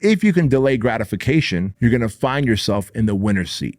If you can delay gratification, you're going to find yourself in the winner's seat.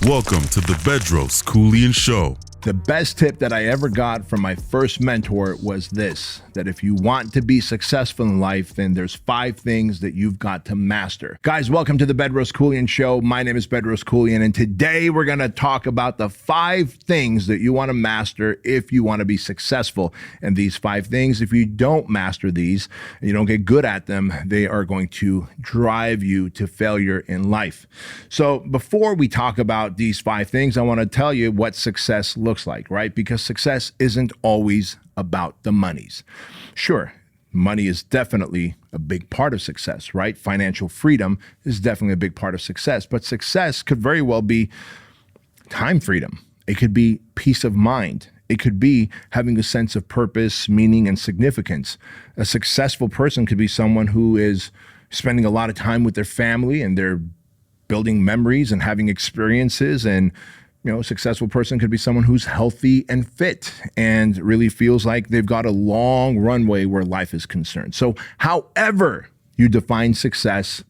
Welcome to the Bedros Keuilian Show. The best tip that I ever got from my first mentor was this, that if you want to be successful in life, then there's 5 things that you've got to master. Guys, welcome to the Bedros Keuilian Show. My name is Bedros Keuilian, and today we're going to talk about the 5 things that you want to master if you want to be successful. And these 5 things, if you don't master these, and you don't get good at them, they are going to drive you to failure in life. So before we talk about these 5 things, I want to tell you what success looks like, right? Because success isn't always about the monies. Sure, money is definitely a big part of success, right? Financial freedom is definitely a big part of success, but success could very well be time freedom. It could be peace of mind. It could be having a sense of purpose, meaning, and significance. A successful person could be someone who is spending a lot of time with their family and they're building memories and having experiences. And a successful person could be someone who's healthy and fit and really feels like they've got a long runway where life is concerned. So however you define success,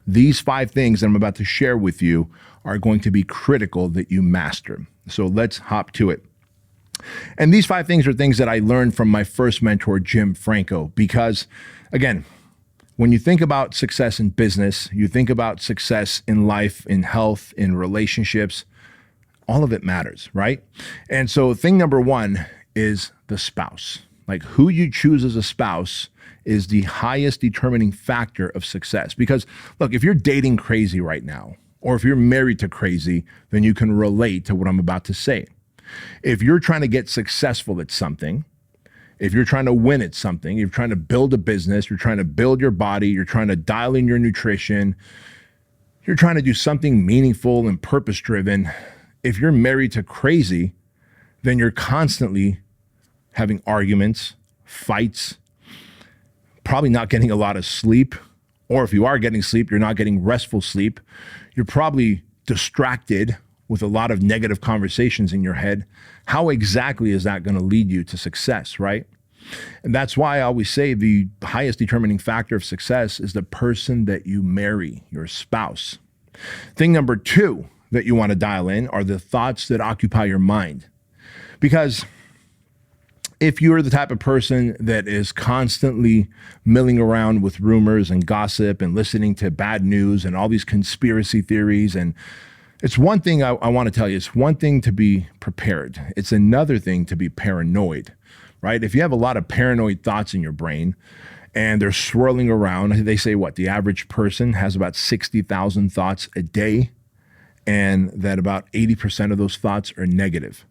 these 5 things that I'm about to share with you are going to be critical that you master. So let's hop to it. And these 5 things are things that I learned from my first mentor, Jim Franco, because again, when you think about success in business, you think about success in life, in health, in relationships, all of it matters, right? And so thing number 1 is the spouse. Like who you choose as a spouse is the highest determining factor of success. Because look, if you're dating crazy right now, or if you're married to crazy, then you can relate to what I'm about to say. If you're trying to get successful at something, if you're trying to win at something, you're trying to build a business, you're trying to build your body, you're trying to dial in your nutrition, you're trying to do something meaningful and purpose-driven, if you're married to crazy, then you're constantly having arguments, fights, probably not getting a lot of sleep. Or if you are getting sleep, you're not getting restful sleep. You're probably distracted with a lot of negative conversations in your head. How exactly is that going to lead you to success, right? And that's why I always say the highest determining factor of success is the person that you marry, your spouse. Thing number 2 that you want to dial in are the thoughts that occupy your mind. Because if you're the type of person that is constantly milling around with rumors and gossip and listening to bad news and all these conspiracy theories, and it's one thing I want to tell you, it's one thing to be prepared. It's another thing to be paranoid, right? If you have a lot of paranoid thoughts in your brain and they're swirling around, they say what? The average person has about 60,000 thoughts a day, and that about 80% of those thoughts are negative.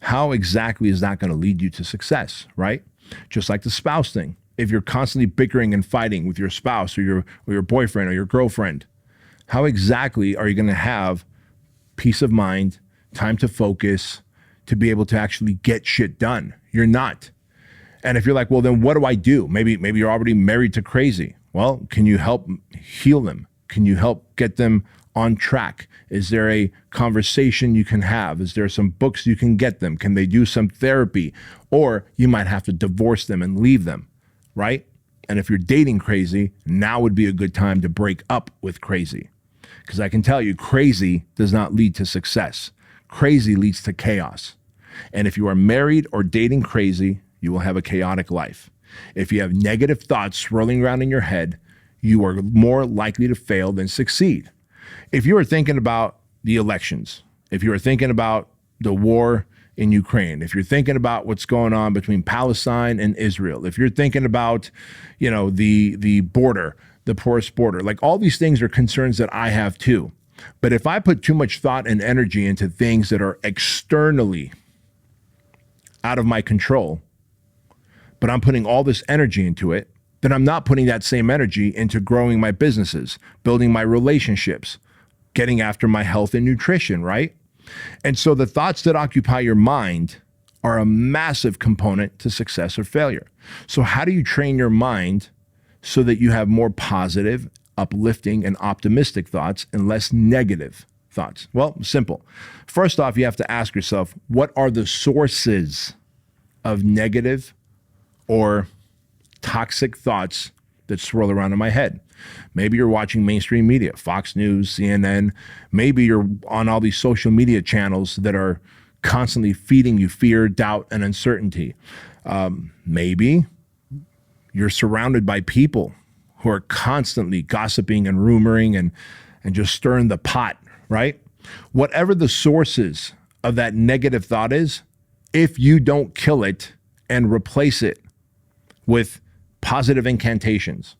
How exactly is that going to lead you to success, right? Just like the spouse thing. If you're constantly bickering and fighting with your spouse or your boyfriend or your girlfriend, how exactly are you going to have peace of mind, time to focus, to be able to actually get shit done? You're not. And if you're like, well, then what do I do? Maybe you're already married to crazy. Well, can you help heal them? Can you help get them on track? Is there a conversation you can have? Is there some books you can get them? Can they do some therapy? Or you might have to divorce them and leave them, right? And if you're dating crazy, now would be a good time to break up with crazy. Because I can tell you, crazy does not lead to success. Crazy leads to chaos. And if you are married or dating crazy, you will have a chaotic life. If you have negative thoughts swirling around in your head, you are more likely to fail than succeed. If you are thinking about the elections, if you are thinking about the war in Ukraine, if you're thinking about what's going on between Palestine and Israel, if you're thinking about, the border, the porous border, like all these things are concerns that I have too. But if I put too much thought and energy into things that are externally out of my control, but I'm putting all this energy into it, then I'm not putting that same energy into growing my businesses, building my relationships, getting after my health and nutrition, right? And so the thoughts that occupy your mind are a massive component to success or failure. So how do you train your mind so that you have more positive, uplifting, and optimistic thoughts and less negative thoughts? Well, simple. First off, you have to ask yourself, what are the sources of negative or toxic thoughts that swirl around in my head. Maybe you're watching mainstream media, Fox News, CNN. Maybe you're on all these social media channels that are constantly feeding you fear, doubt, and uncertainty. Maybe you're surrounded by people who are constantly gossiping and rumoring and just stirring the pot, right? Whatever the sources of that negative thought is, if you don't kill it and replace it with positive incantations,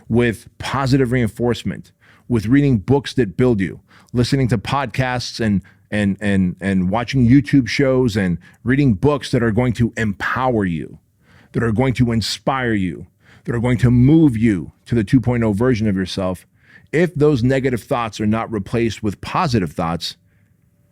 with positive reinforcement, with reading books that build you, listening to podcasts and watching YouTube shows and reading books that are going to empower you, that are going to inspire you, that are going to move you to the 2.0 version of yourself. If those negative thoughts are not replaced with positive thoughts,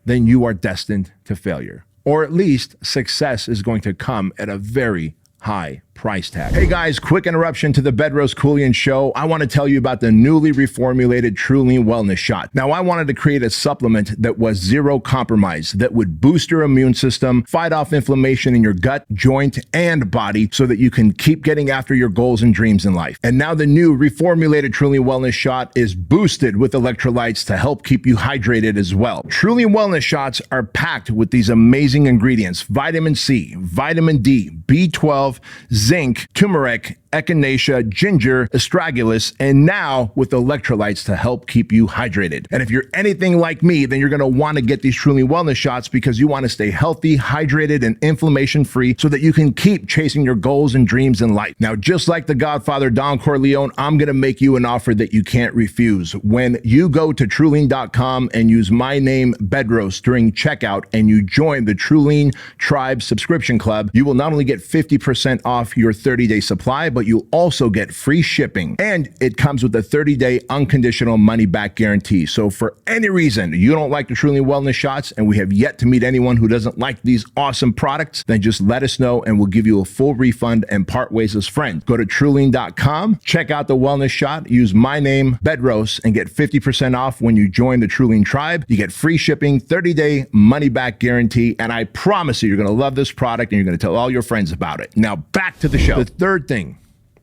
then you are destined to failure. Or at least success is going to come at a very high price tag. Hey guys, quick interruption to the Bedros Keuilian Show. I want to tell you about the newly reformulated Trine Wellness Shot. Now, I wanted to create a supplement that was zero compromise, that would boost your immune system, fight off inflammation in your gut, joint, and body so that you can keep getting after your goals and dreams in life. And now the new reformulated Trine Wellness Shot is boosted with electrolytes to help keep you hydrated as well. Trine Wellness Shots are packed with these amazing ingredients: vitamin C, vitamin D, B12, zinc, turmeric, echinacea, ginger, astragalus, and now with electrolytes to help keep you hydrated. And if you're anything like me, then you're going to want to get these Trine Wellness Shots because you want to stay healthy, hydrated, and inflammation-free so that you can keep chasing your goals and dreams in life. Now, just like the Godfather Don Corleone, I'm going to make you an offer that you can't refuse. When you go to Trine.com and use my name, Bedros, during checkout and you join the Trine Tribe subscription club, you will not only get 50% off your 30-day supply, but you'll also get free shipping. And it comes with a 30-day unconditional money-back guarantee. So for any reason you don't like the Trine Wellness Shots, and we have yet to meet anyone who doesn't like these awesome products, then just let us know and we'll give you a full refund and part ways as friends. Go to Trine.com, check out the Wellness Shot, use my name, Bedros, and get 50% off when you join the Trine Tribe. You get free shipping, 30-day money-back guarantee, and I promise you, you're going to love this product and you're going to tell all your friends about it. Now, back to the show. The third thing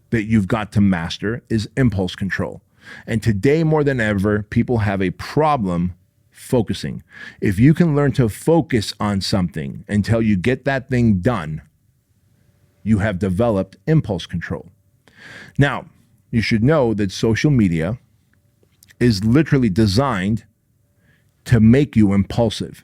that you've got to master is impulse control. And today, more than ever, people have a problem focusing. If you can learn to focus on something until you get that thing done, you have developed impulse control. Now, you should know that social media is literally designed to make you impulsive.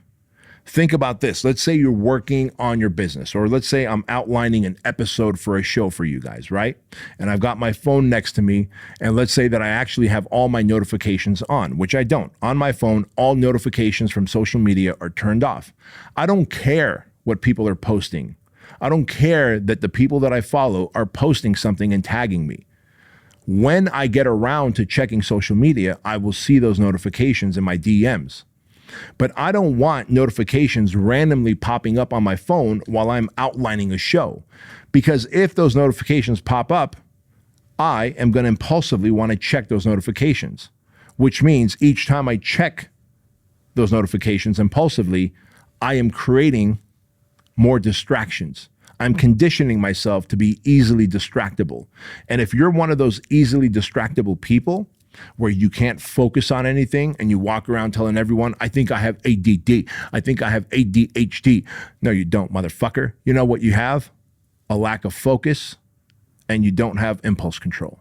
Think about this. Let's say you're working on your business, or let's say I'm outlining an episode for a show for you guys, right? And I've got my phone next to me, and let's say that I actually have all my notifications on, which I don't. On my phone, all notifications from social media are turned off. I don't care what people are posting. I don't care that the people that I follow are posting something and tagging me. When I get around to checking social media, I will see those notifications in my DMs. But I don't want notifications randomly popping up on my phone while I'm outlining a show. Because if those notifications pop up, I am going to impulsively want to check those notifications, which means each time I check those notifications impulsively, I am creating more distractions. I'm conditioning myself to be easily distractible. And if you're one of those easily distractible people, where you can't focus on anything and you walk around telling everyone, I think I have ADD. I think I have ADHD. No, you don't, motherfucker. You know what you have? A lack of focus, and you don't have impulse control.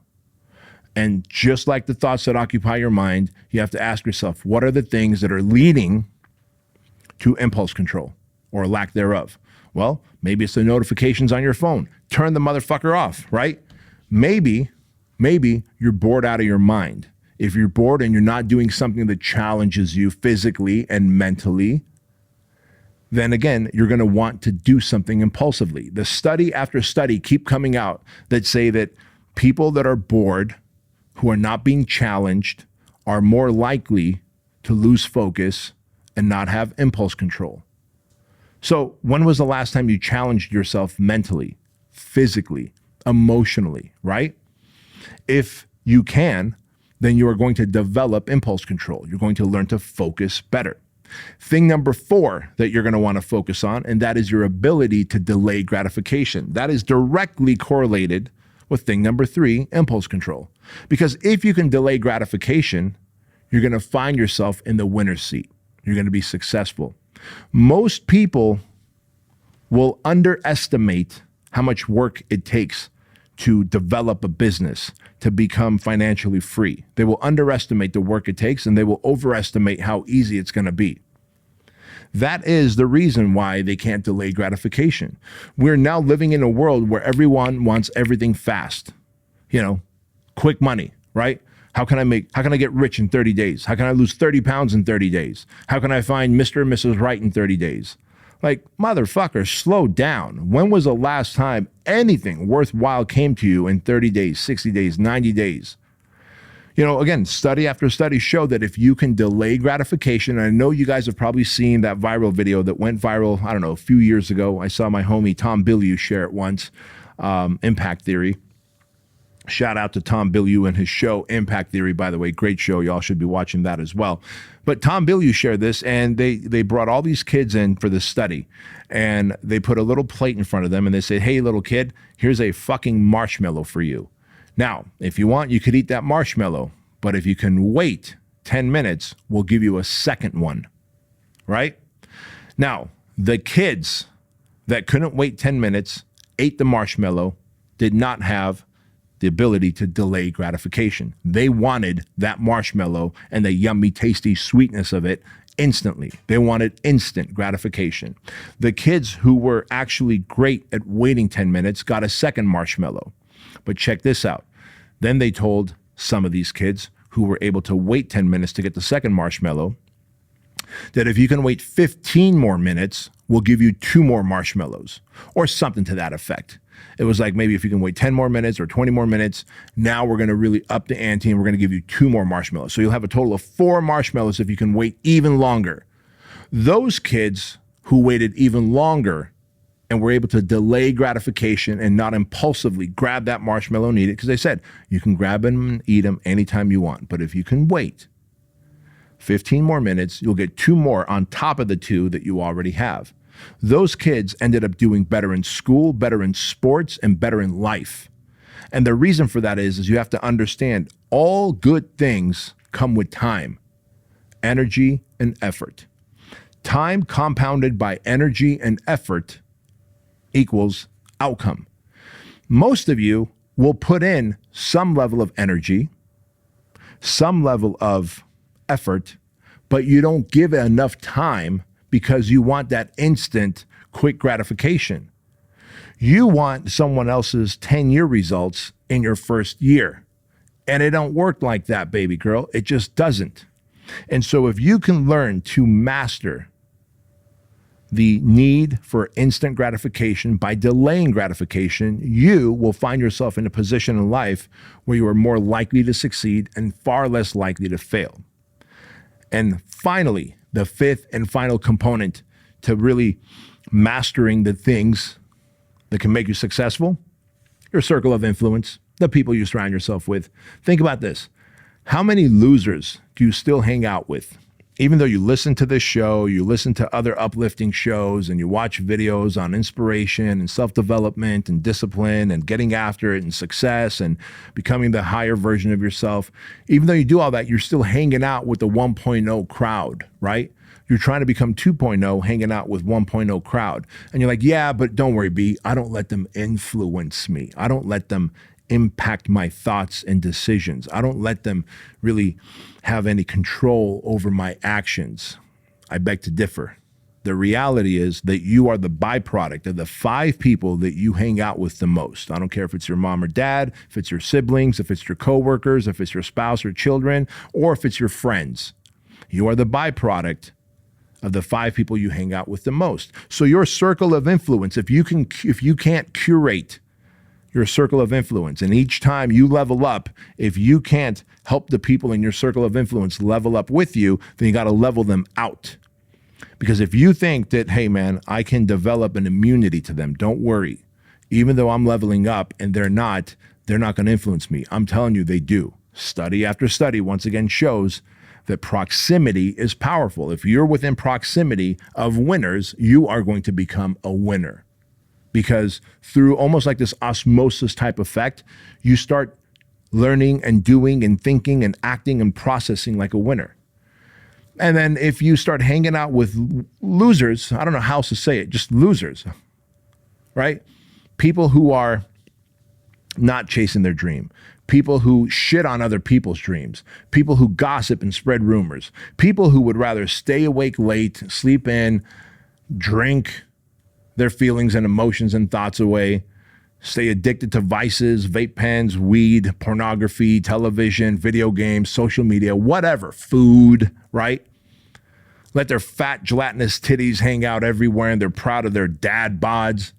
And just like the thoughts that occupy your mind, you have to ask yourself, what are the things that are leading to impulse control or lack thereof? Well, maybe it's the notifications on your phone. Turn the motherfucker off, right? Maybe you're bored out of your mind. If you're bored and you're not doing something that challenges you physically and mentally, then again, you're going to want to do something impulsively. The study after study keep coming out that say that people that are bored, who are not being challenged, are more likely to lose focus and not have impulse control. So when was the last time you challenged yourself mentally, physically, emotionally, right? If you can, then you are going to develop impulse control. You're going to learn to focus better. Thing number 4 that you're going to want to focus on, and that is your ability to delay gratification. That is directly correlated with thing number 3, impulse control. Because if you can delay gratification, you're going to find yourself in the winner's seat. You're going to be successful. Most people will underestimate how much work it takes to develop a business, to become financially free. They will underestimate the work it takes, and they will overestimate how easy it's going to be. That is the reason why they can't delay gratification. We're now living in a world where everyone wants everything fast. You know, quick money, right? How can I get rich in 30 days? How can I lose 30 pounds in 30 days? How can I find Mr. and Mrs. Right in 30 days? Like, motherfucker, slow down. When was the last time anything worthwhile came to you in 30 days, 60 days, 90 days? You know, again, study after study show that if you can delay gratification, and I know you guys have probably seen that viral video that went viral, I don't know, a few years ago. I saw my homie Tom Bilyeu share it once, Impact Theory. Shout out to Tom Bilyeu and his show, Impact Theory, by the way. Great show. Y'all should be watching that as well. But Tom Bilyeu shared this, and they brought all these kids in for this study. And they put a little plate in front of them, and they said, hey, little kid, here's a fucking marshmallow for you. Now, if you want, you could eat that marshmallow. But if you can wait 10 minutes, we'll give you a second one, right? Now, the kids that couldn't wait 10 minutes, ate the marshmallow, did not have the ability to delay gratification. They wanted that marshmallow and the yummy, tasty sweetness of it instantly. They wanted instant gratification. The kids who were actually great at waiting 10 minutes got a second marshmallow. But check this out. Then they told some of these kids who were able to wait 10 minutes to get the second marshmallow that if you can wait 15 more minutes, we'll give you 2 more marshmallows, or something to that effect. It was like, maybe if you can wait 10 more minutes or 20 more minutes, now we're going to really up the ante and we're going to give you 2 more marshmallows. So you'll have a total of 4 marshmallows if you can wait even longer. Those kids who waited even longer and were able to delay gratification and not impulsively grab that marshmallow and eat it, because they said, you can grab them and eat them anytime you want. But if you can wait 15 more minutes, you'll get 2 more on top of the 2 that you already have. Those kids ended up doing better in school, better in sports, and better in life. And the reason for that is you have to understand all good things come with time, energy, and effort. Time compounded by energy and effort equals outcome. Most of you will put in some level of energy, some level of effort, but you don't give it enough time because you want that instant, quick gratification. You want someone else's 10-year results in your first year. And it don't work like that, baby girl. It just doesn't. And so if you can learn to master the need for instant gratification by delaying gratification, you will find yourself in a position in life where you are more likely to succeed and far less likely to fail. And finally, the 5th and final component to really mastering the things that can make you successful, your circle of influence, the people you surround yourself with. Think about this. How many losers do you still hang out with? Even though you listen to this show, you listen to other uplifting shows, and you watch videos on inspiration and self-development and discipline and getting after it and success and becoming the higher version of yourself. Even though you do all that, you're still hanging out with the 1.0 crowd, right? You're trying to become 2.0, hanging out with 1.0 crowd. And you're like, yeah, but don't worry, B. I don't let them influence me. I don't let them impact my thoughts and decisions. I don't let them really have any control over my actions. I beg to differ. The reality is that you are the byproduct of the 5 people that you hang out with the most. I don't care if it's your mom or dad, if it's your siblings, if it's your coworkers, if it's your spouse or children, or if it's your friends. You are the byproduct of the 5 people you hang out with the most. So your circle of influence, if you can't curate your circle of influence, and each time you level up, if you can't help the people in your circle of influence level up with you, then you got to level them out. Because if you think that, hey man, I can develop an immunity to them, don't worry. Even though I'm leveling up and they're not going to influence me. I'm telling you, they do. Study after study once again shows that proximity is powerful. If you're within proximity of winners, you are going to become a winner. because through almost like this osmosis type effect, you start learning and doing and thinking and acting and processing like a winner. And then if you start hanging out with losers, I don't know how else to say it, just losers, right? People who are not chasing their dream, people who shit on other people's dreams, people who gossip and spread rumors, people who would rather stay awake late, sleep in, drink their feelings and emotions and thoughts away, stay addicted to vices, vape pens, weed, pornography, television, video games, social media, whatever, food, right? Let their fat, gelatinous titties hang out everywhere and they're proud of their dad bods.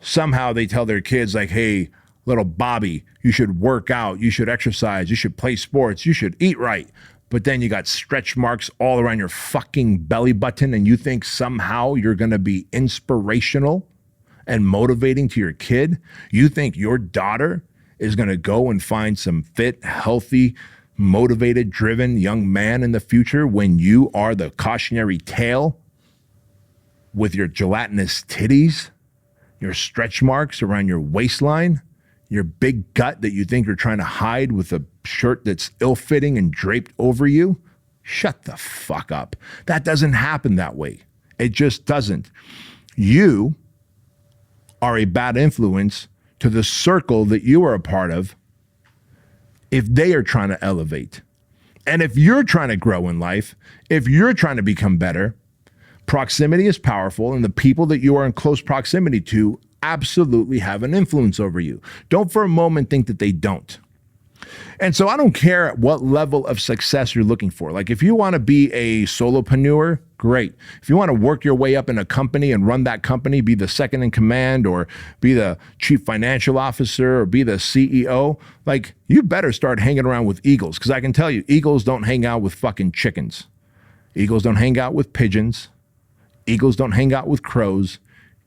Somehow they tell their kids like, hey, little Bobby, you should work out, you should exercise, you should play sports, you should eat right. But then you got stretch marks all around your fucking belly button and you think somehow you're going to be inspirational and motivating to your kid. You think your daughter is going to go and find some fit, healthy, motivated, driven young man in the future when you are the cautionary tale with your gelatinous titties, your stretch marks around your waistline, your big gut that you think you're trying to hide with a shirt that's ill-fitting and draped over you? Shut the fuck up. That doesn't happen that way. It just doesn't. You are a bad influence to the circle that you are a part of if they are trying to elevate. And if you're trying to grow in life, if you're trying to become better, proximity is powerful, and the people that you are in close proximity to absolutely have an influence over you. Don't for a moment think that they don't. And so I don't care what level of success you're looking for. Like if you want to be a solopreneur, great. If you want to work your way up in a company and run that company, be the second in command or be the chief financial officer or be the CEO, like you better start hanging around with eagles. Because I can tell you, eagles don't hang out with fucking chickens. Eagles don't hang out with pigeons. Eagles don't hang out with crows.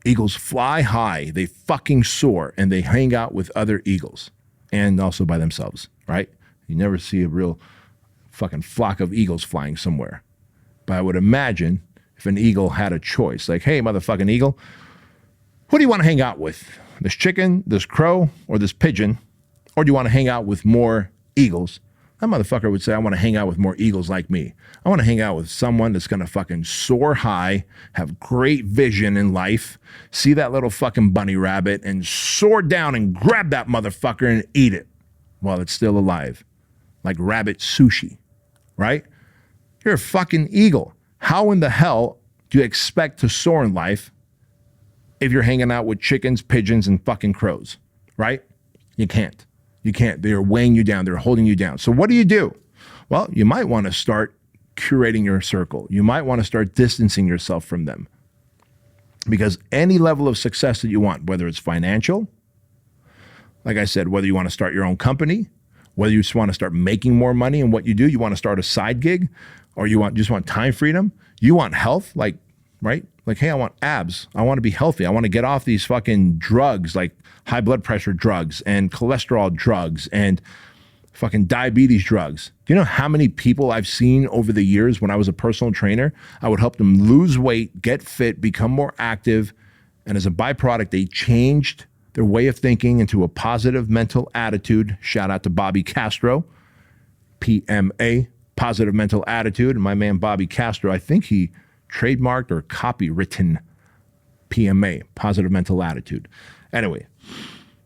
Eagles fly high, they fucking soar, and they hang out with other eagles and also by themselves, right? You never see a real fucking flock of eagles flying somewhere. But I would imagine if an eagle had a choice, like, hey, motherfucking eagle, who do you want to hang out with? This chicken, this crow, or this pigeon? Or do you want to hang out with more eagles? That motherfucker would say, I want to hang out with more eagles like me. I want to hang out with someone that's going to fucking soar high, have great vision in life, see that little fucking bunny rabbit and soar down and grab that motherfucker and eat it while it's still alive. Like rabbit sushi, right? You're a fucking eagle. How in the hell do you expect to soar in life if you're hanging out with chickens, pigeons, and fucking crows, right? You can't. You can't. They're weighing you down. They're holding you down. So what do? Well, you might want to start curating your circle. You might want to start distancing yourself from them. Because any level of success that you want, whether it's financial, like I said, whether you want to start your own company, whether you just want to start making more money in what you do, you want to start a side gig, or you just want time freedom, you want health, like, right? Like, hey, I want abs. I want to be healthy. I want to get off these fucking drugs, like high blood pressure drugs and cholesterol drugs and fucking diabetes drugs. Do you know how many people I've seen over the years when I was a personal trainer? I would help them lose weight, get fit, become more active. And as a byproduct, they changed their way of thinking into a positive mental attitude. Shout out to Bobby Castro, PMA, positive mental attitude. And my man, Bobby Castro, I think he trademarked or copywritten PMA, positive mental attitude. Anyway,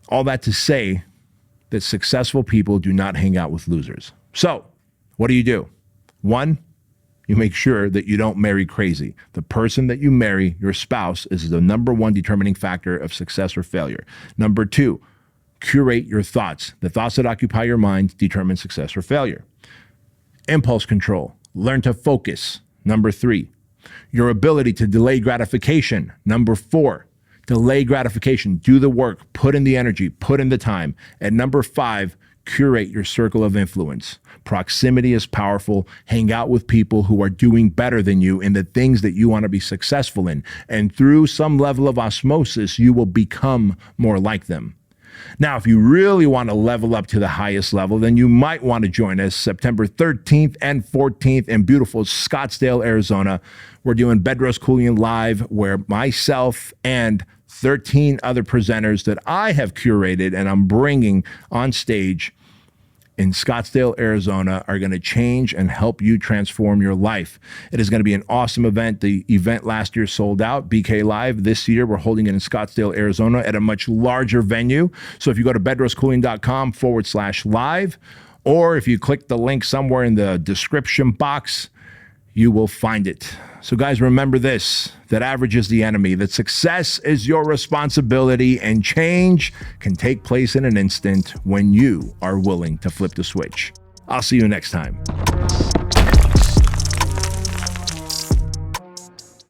all that to say that successful people do not hang out with losers. So what do? One, you make sure that you don't marry crazy. The person that you marry, your spouse, is the number one determining factor of success or failure. Number two, curate your thoughts. The thoughts that occupy your mind determine success or failure. Impulse control. Learn to focus. Number three, your ability to delay gratification. Number four, delay gratification. Do the work, put in the energy, put in the time. And number five, curate your circle of influence. Proximity is powerful. Hang out with people who are doing better than you in the things that you want to be successful in. And through some level of osmosis, you will become more like them. Now, if you really want to level up to the highest level, then you might want to join us September 13th and 14th in beautiful Scottsdale, Arizona. We're doing Bedros Keuilian Live, where myself and 13 other presenters that I have curated and I'm bringing on stage in Scottsdale, Arizona, are going to change and help you transform your life. It is going to be an awesome event. The event last year sold out, BK Live. This year, we're holding it in Scottsdale, Arizona at a much larger venue. So if you go to bedroskeuilian.com/live, or if you click the link somewhere in the description box, you will find it. So guys, remember this, that average is the enemy, that success is your responsibility, and change can take place in an instant when you are willing to flip the switch. I'll see you next time.